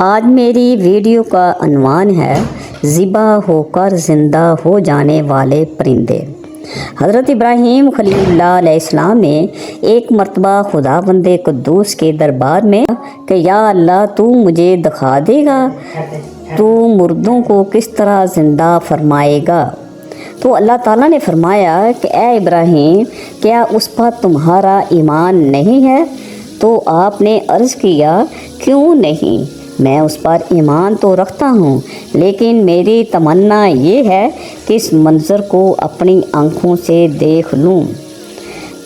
آج میری ویڈیو کا عنوان ہے ذبح ہو کر زندہ ہو جانے والے پرندے۔ حضرت ابراہیم خلیل اللہ علیہ السلام نے ایک مرتبہ خداوند قدوس کے دربار میں کہ یا اللہ تو مجھے دکھا دے گا تو مردوں کو کس طرح زندہ فرمائے گا؟ تو اللہ تعالیٰ نے فرمایا کہ اے ابراہیم کیا اس پر تمہارا ایمان نہیں ہے؟ تو آپ نے عرض کیا کیوں نہیں، میں اس پر ایمان تو رکھتا ہوں، لیکن میری تمنا یہ ہے کہ اس منظر کو اپنی آنکھوں سے دیکھ لوں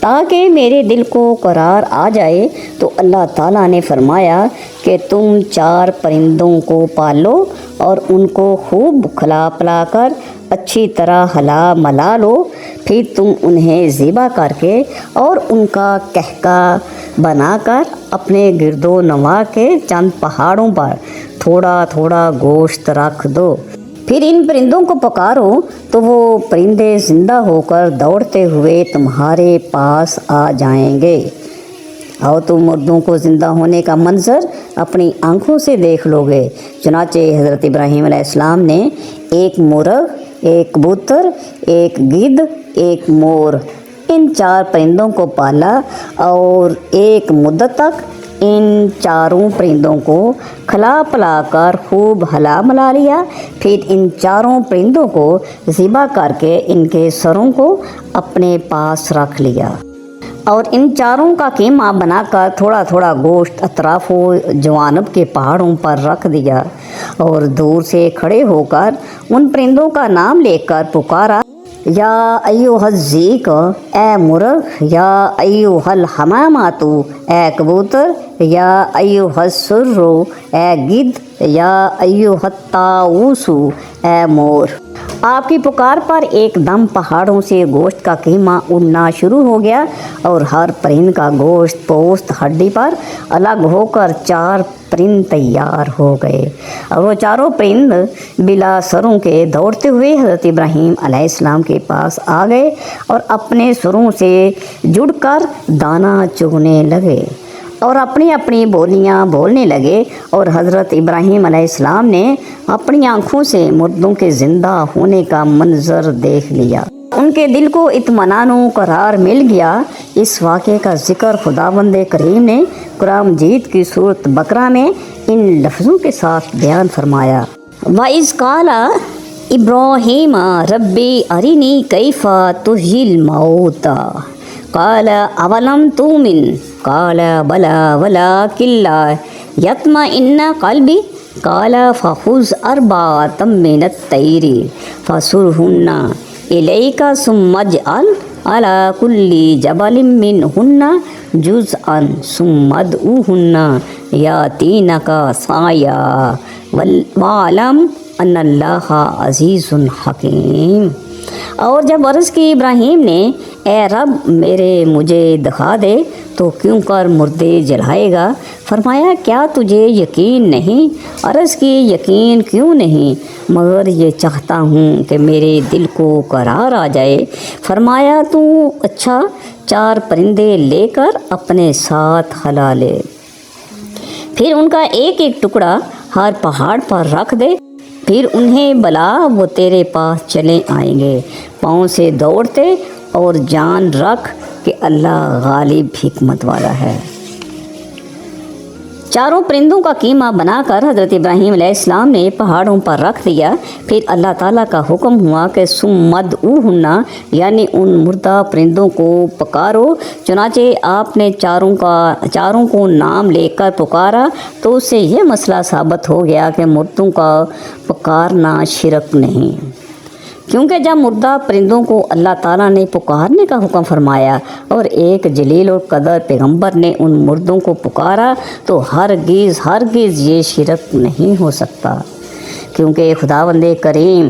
تاکہ میرے دل کو قرار آ جائے۔ تو اللہ تعالیٰ نے فرمایا کہ تم 4 پرندوں کو پالو اور ان کو خوب کھلا پلا کر اچھی طرح ہلا ملا لو، پھر تم انہیں ذبح کر کے اور ان کا کہکہ بنا کر اپنے گرد و نواح کے چند پہاڑوں پر تھوڑا تھوڑا گوشت رکھ دو، پھر ان پرندوں کو پکارو تو وہ پرندے زندہ ہو کر دوڑتے ہوئے تمہارے پاس آ جائیں گے، اور تم مردوں کو زندہ ہونے کا منظر اپنی آنکھوں سے دیکھ لو گے۔ چنانچہ حضرت ابراہیم علیہ السلام نے ایک مرغ، ایک کبوتر، ایک گدھ، ایک مور، ان 4 پرندوں کو پالا اور ایک مدت تک ان 4 پرندوں کو کھلا پلا کر خوب ہلا ملا لیا، پھر ان 4 پرندوں کو ذبح کر کے ان کے سروں کو اپنے پاس رکھ لیا اور ان 4 کا قیمہ بنا کر تھوڑا تھوڑا گوشت اطراف و جوانب کے پہاڑوں پر رکھ دیا، اور دور سے کھڑے ہو کر ان پرندوں کا نام لے کر پکارا یا ایھا الذیک اے مرغ، یا ایھا الحمامۃ اے کبوتر، یا ایھا السر اے گدھ، یا ایھا الطاؤوس اے مور۔ آپ کی پکار پر ایک دم پہاڑوں سے گوشت کا قیمہ اڑنا شروع ہو گیا، اور ہر پرند کا گوشت پوست ہڈی پر الگ ہو کر 4 پرند تیار ہو گئے، اور وہ 4 پرند بلا سروں کے دوڑتے ہوئے حضرت ابراہیم علیہ السلام کے پاس آ گئے اور اپنے سروں سے جڑ کر دانہ چگنے لگے اور اپنی اپنی بولیاں بولنے لگے، اور حضرت ابراہیم علیہ السلام نے اپنی آنکھوں سے مردوں کے زندہ ہونے کا منظر دیکھ لیا۔ ان کے دل کو اطمینان و قرار مل گیا۔ اس واقعے کا ذکر خداوند کریم نے قرآن مجید کی سورۃ بقرہ میں ان لفظوں کے ساتھ بیان فرمایا، وَإِذْ قَالَ إِبْرَاهِيمُ رَبِّ أَرِنِي كَيْفَ تُحْيِي الْمَوْتَىٰ قال اولم تؤمن قال بلى ولكن ليطمئن قلبي قال فخذ 4 من الطير فصرهن إليك ثم اجعل على كل جبل منهن جزءا ثم ادعوهن يأتينك سعيا واعلم ان اللہ عزیز حکیم۔ اور جب عرض کی ابراہیم نے اے رب مجھے دکھا دے تو کیوں کر مردے جلائے گا؟ فرمایا کیا تجھے یقین نہیں؟ عرض کی یقین کیوں نہیں، مگر یہ چاہتا ہوں کہ میرے دل کو قرار آ جائے۔ فرمایا تو اچھا 4 پرندے لے کر اپنے ساتھ ہلا لے، پھر ان کا ایک ایک ٹکڑا ہر پہاڑ پر رکھ دے، پھر انہیں بلا وہ تیرے پاس چلے آئیں گے پاؤں سے دوڑتے، اور جان رکھ کہ اللہ غالب حکمت والا ہے۔ 4 پرندوں کا قیمہ بنا کر حضرت ابراہیم علیہ السلام نے پہاڑوں پر رکھ دیا، پھر اللہ تعالیٰ کا حکم ہوا کہ ثم ادعوہن، یعنی ان مردہ پرندوں کو پکارو۔ چنانچہ آپ نے 4 کو نام لے کر پکارا، تو اس سے یہ مسئلہ ثابت ہو گیا کہ مردوں کا پکارنا شرک نہیں، کیونکہ جب مردہ پرندوں کو اللہ تعالیٰ نے پکارنے کا حکم فرمایا اور ایک جلیل القدر پیغمبر نے ان مردوں کو پکارا تو ہرگز یہ شرک نہیں ہو سکتا، کیونکہ خداوند کریم